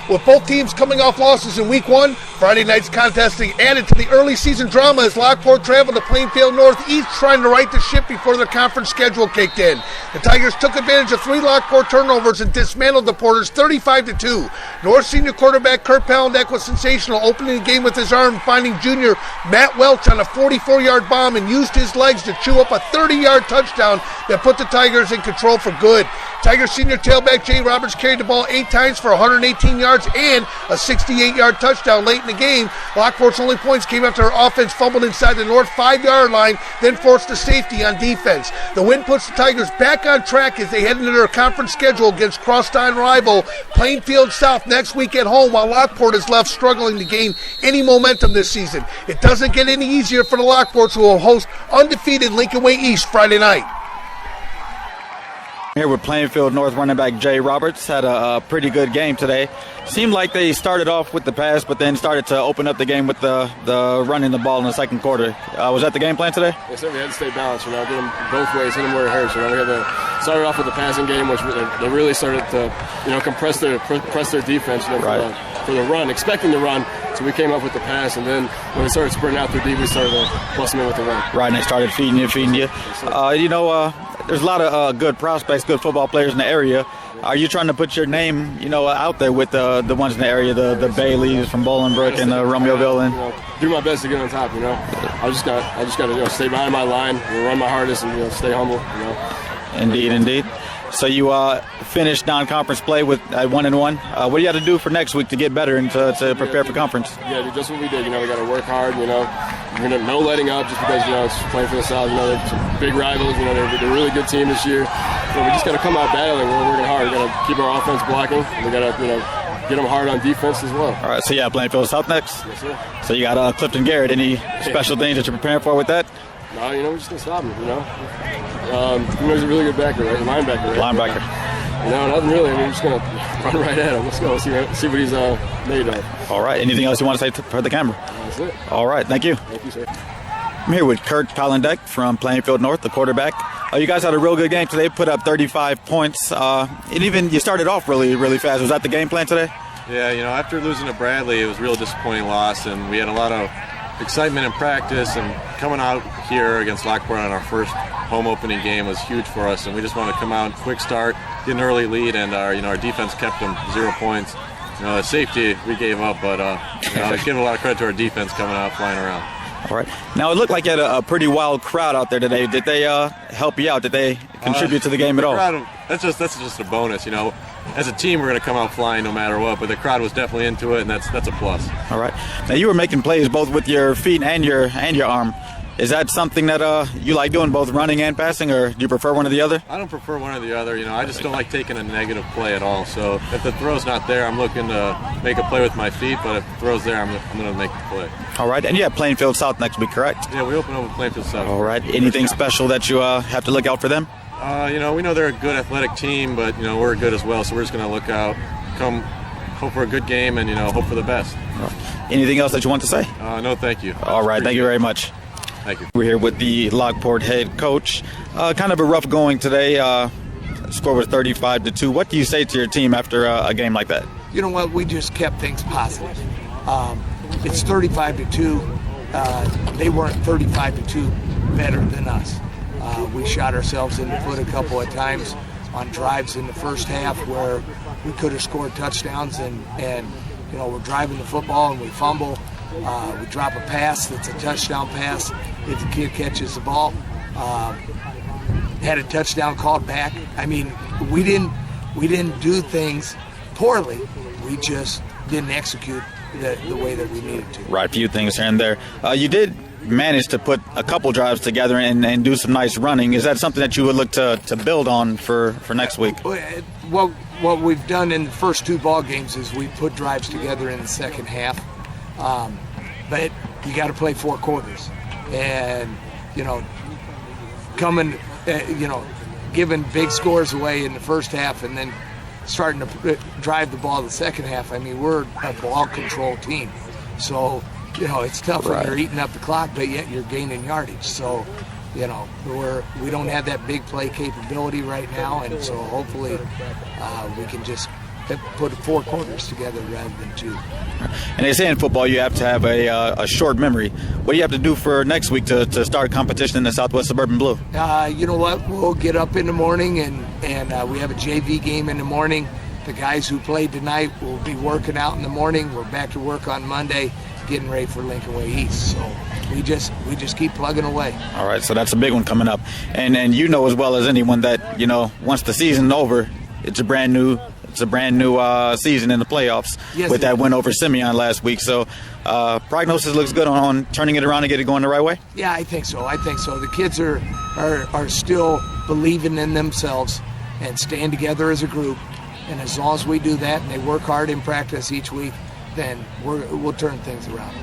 With both teams coming off losses in Week 1, Friday night's contest added to the early season drama as Lockport traveled to Plainfield North, each trying to right the ship before their conference schedule kicked in. The Tigers took advantage of 3 Lockport turnovers and dismantled the Porters 35-2. North senior quarterback Kurt Palandek was sensational, opening the game with his arm, finding junior Matt Welch on a 44-yard bomb and used his legs to chew up a 30-yard touchdown that put the Tigers in control for good. Tigers senior tailback Jay Roberts carried the ball 8 times for 118 yards and a 68-yard touchdown late in the game. Lockport's only points came after our offense fumbled inside the North 5-yard line, then forced a safety on defense. The win puts the Tigers back on track as they head into their conference schedule against crosstown rival Plainfield South next week at home, while Lockport is left struggling to gain any momentum this season. It doesn't get any easier for the Lockports, who will host undefeated Lincoln Way East Friday night. Here with Plainfield North running back Jay Roberts. Had a pretty good game today. Seemed like they started off with the pass, but then started to open up the game with the running the ball in the second quarter. Was that the game plan today? Yes, sir. We had to stay balanced. Get them both ways, hit them where it hurts. We had to start off with the passing game, which they really started to compress their defense for the run, expecting the run. So we came up with the pass, and then when they started sprinting out through deep, we started to bust them in with the run. Right, and they started feeding you. There's a lot of good prospects, good football players in the area. Are you trying to put your name, out there with the ones in the area, the Baileys from Bolingbrook and Romeoville? And do my best to get on top. I just got to stay behind my line, run my hardest, and stay humble. Indeed. So you finished non-conference play with 1-1. What do you have to do for next week to get better and to prepare for conference? Yeah, just what we did. We got to work hard. We're gonna no letting up just because it's playing for the South. They're some big rivals. They're a really good team this year. So we just got to come out battling. We're working hard. We got to keep our offense blocking. And we got to get them hard on defense as well. All right. So Plainfield South next. Yes, sir. So you got Clifton Garrett. Any special things that you're preparing for with that? No, we're just gonna stop him. He's a really good backer, right? Linebacker. Right? Linebacker. Nothing really. We're just gonna run right at him. Let's go. See what he's made of. All right. Anything else you want to say for the camera? That's it. All right. Thank you. Thank you, sir. I'm here with Kurt Palandek from Plainfield North, the quarterback. You guys had a real good game today. Put up 35 points. And even you started off really, really fast. Was that the game plan today? Yeah. After losing to Bradley, it was a real disappointing loss, and we had a lot of excitement in practice, and coming out here against Lockport on our first home opening game was huge for us, and we just wanted to come out, quick start, get an early lead, and our defense kept them 0 points. The safety we gave up, but I give a lot of credit to our defense coming out, flying around. All right. Now, it looked like you had a pretty wild crowd out there today. Did they help you out? Did they contribute to the game at all? That's just a bonus. As a team, we're going to come out flying no matter what, but the crowd was definitely into it, and that's a plus. All right. Now, you were making plays both with your feet and your arm. Is that something that you like doing, both running and passing, or do you prefer one or the other? I don't prefer one or the other. I just don't like taking a negative play at all. So if the throw's not there, I'm looking to make a play with my feet, but if the throw's there, I'm going to make the play. All right. And you have Plainfield South next week, correct? Yeah, we open up with Plainfield South. All right. Anything special that you have to look out for them? We know they're a good athletic team, but, we're good as well, so we're just going to look out, hope for a good game, and, hope for the best. Anything else that you want to say? No, thank you. All right. Thank you very much. Thank you. We're here with the Lockport head coach. Kind of a rough going today. Score was 35-2. What do you say to your team after a game like that? You know what? We just kept things positive. It's 35-2. They weren't 35-2 better than us. We shot ourselves in the foot a couple of times on drives in the first half where we could have scored touchdowns, and we're driving the football and we fumble. We drop a pass that's a touchdown pass if the kid catches the ball. Had a touchdown called back. I mean, we didn't do things poorly. We just didn't execute the way that we needed to. Right, a few things here and there. You did manage to put a couple drives together and do some nice running. Is that something that you would look to build on for next week? Well, what we've done in the first 2 ball games is we put drives together in the second half. But you got to play 4 quarters, and giving big scores away in the first half and then starting to drive the ball in the second half. I mean, we're a ball control team, so it's tough when you're eating up the clock, but yet you're gaining yardage. So we don't have that big play capability right now, and so hopefully we can just put 4 quarters together rather than 2. And they say in football you have to have a short memory. What do you have to do for next week to start competition in the Southwest Suburban Blue? You know what? We'll get up in the morning and we have a JV game in the morning. The guys who played tonight will be working out in the morning. We're back to work on Monday, getting ready for Lincoln Way East. So we just keep plugging away. All right, so that's a big one coming up. And you know as well as anyone that, once the season's over, it's a brand new season in the playoffs with that win over Simeon last week. So prognosis looks good on turning it around and get it going the right way? Yeah, I think so. The kids are still believing in themselves and staying together as a group. And as long as we do that and they work hard in practice each week, then we'll turn things around.